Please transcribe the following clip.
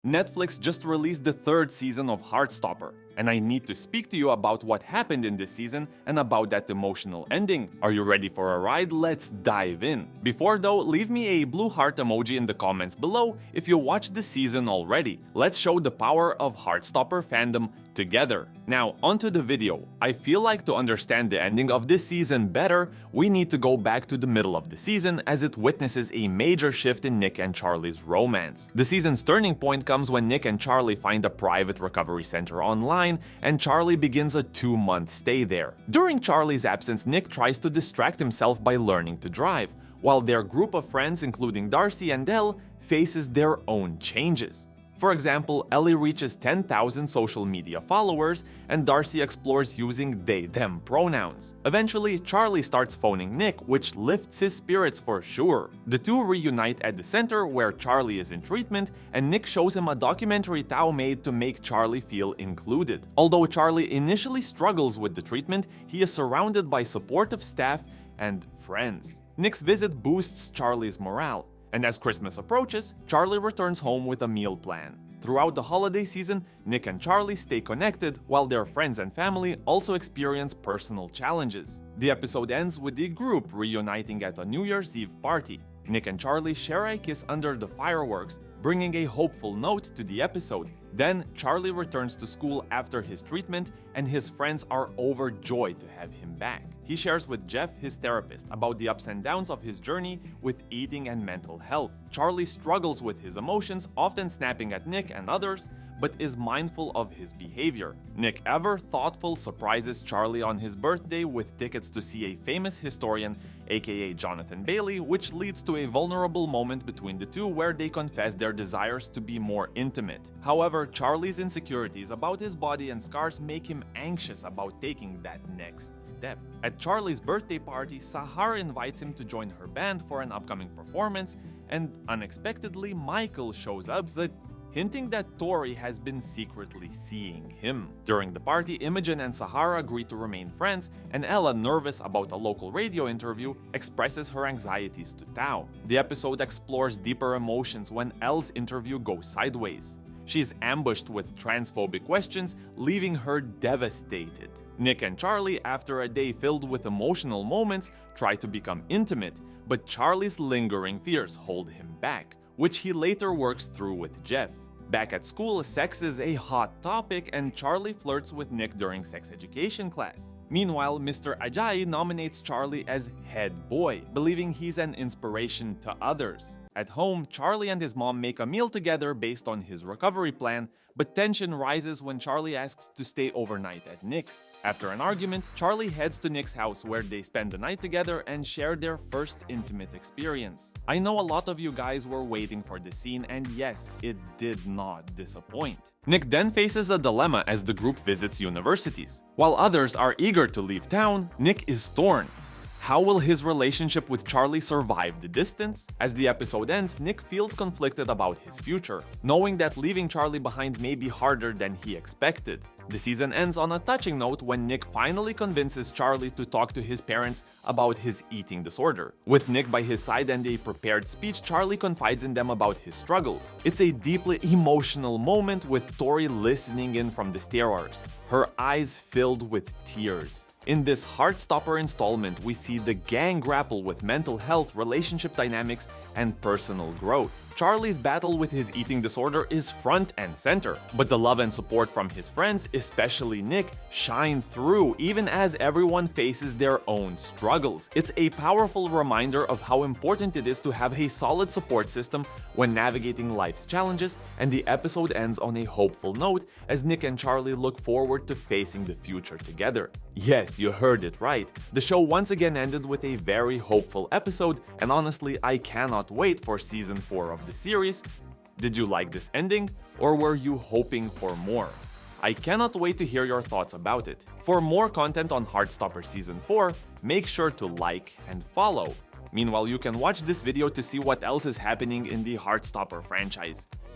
Netflix just released the third season of Heartstopper, and I need to speak to you about what happened in this season and about that emotional ending. Are you ready for a ride? Let's dive in. Before though, leave me a blue heart emoji in the comments below if you watched the season already. Let's show the power of Heartstopper fandom together. Now, onto the video. I feel like to understand the ending of this season better, we need to go back to the middle of the season as it witnesses a major shift in Nick and Charlie's romance. The season's turning point comes when Nick and Charlie find a private recovery center online and Charlie begins a 2-month stay there. During Charlie's absence, Nick tries to distract himself by learning to drive, while their group of friends, including Darcy and Elle, faces their own changes. For example, Ellie reaches 10,000 social media followers, and Darcy explores using they/them pronouns. Eventually, Charlie starts phoning Nick, which lifts his spirits for sure. The two reunite at the center where Charlie is in treatment, and Nick shows him a documentary Tao made to make Charlie feel included. Although Charlie initially struggles with the treatment, he is surrounded by supportive staff and friends. Nick's visit boosts Charlie's morale. And as Christmas approaches, Charlie returns home with a meal plan. Throughout the holiday season, Nick and Charlie stay connected, while their friends and family also experience personal challenges. The episode ends with the group reuniting at a New Year's Eve party. Nick and Charlie share a kiss under the fireworks, bringing a hopeful note to the episode. Then, Charlie returns to school after his treatment, and his friends are overjoyed to have him back. He shares with Jeff, his therapist, about the ups and downs of his journey with eating and mental health. Charlie struggles with his emotions, often snapping at Nick and others, but is mindful of his behavior. Nick, ever thoughtful, surprises Charlie on his birthday with tickets to see a famous historian, aka Jonathan Bailey, which leads to a vulnerable moment between the two where they confess their desires to be more intimate. However, Charlie's insecurities about his body and scars make him anxious about taking that next step. At Charlie's birthday party, Sahar invites him to join her band for an upcoming performance, and unexpectedly Michael shows up, hinting that Tori has been secretly seeing him. During the party, Imogen and Sahara agree to remain friends, and Ella, nervous about a local radio interview, expresses her anxieties to Tao. The episode explores deeper emotions when Elle's interview goes sideways. She's ambushed with transphobic questions, leaving her devastated. Nick and Charlie, after a day filled with emotional moments, try to become intimate, but Charlie's lingering fears hold him back, which he later works through with Jeff. Back at school, sex is a hot topic, and Charlie flirts with Nick during sex education class. Meanwhile, Mr. Ajayi nominates Charlie as head boy, believing he's an inspiration to others. At home, Charlie and his mom make a meal together based on his recovery plan, but tension rises when Charlie asks to stay overnight at Nick's. After an argument, Charlie heads to Nick's house where they spend the night together and share their first intimate experience. I know a lot of you guys were waiting for this scene, and yes, it did not disappoint. Nick then faces a dilemma as the group visits universities. While others are eager to leave town, Nick is torn. How will his relationship with Charlie survive the distance? As the episode ends, Nick feels conflicted about his future, knowing that leaving Charlie behind may be harder than he expected. The season ends on a touching note when Nick finally convinces Charlie to talk to his parents about his eating disorder. With Nick by his side and a prepared speech, Charlie confides in them about his struggles. It's a deeply emotional moment with Tori listening in from the stairs, her eyes filled with tears. In this Heartstopper installment, we see the gang grapple with mental health, relationship dynamics, and personal growth. Charlie's battle with his eating disorder is front and center, but the love and support from his friends, especially Nick, shine through even as everyone faces their own struggles. It's a powerful reminder of how important it is to have a solid support system when navigating life's challenges, and the episode ends on a hopeful note as Nick and Charlie look forward to facing the future together. Yes, you heard it right. The show once again ended with a very hopeful episode, and honestly, I cannot wait for season 4 of the series. Did you like this ending, or were you hoping for more? I cannot wait to hear your thoughts about it. For more content on Heartstopper Season 4, make sure to like and follow. Meanwhile, you can watch this video to see what else is happening in the Heartstopper franchise.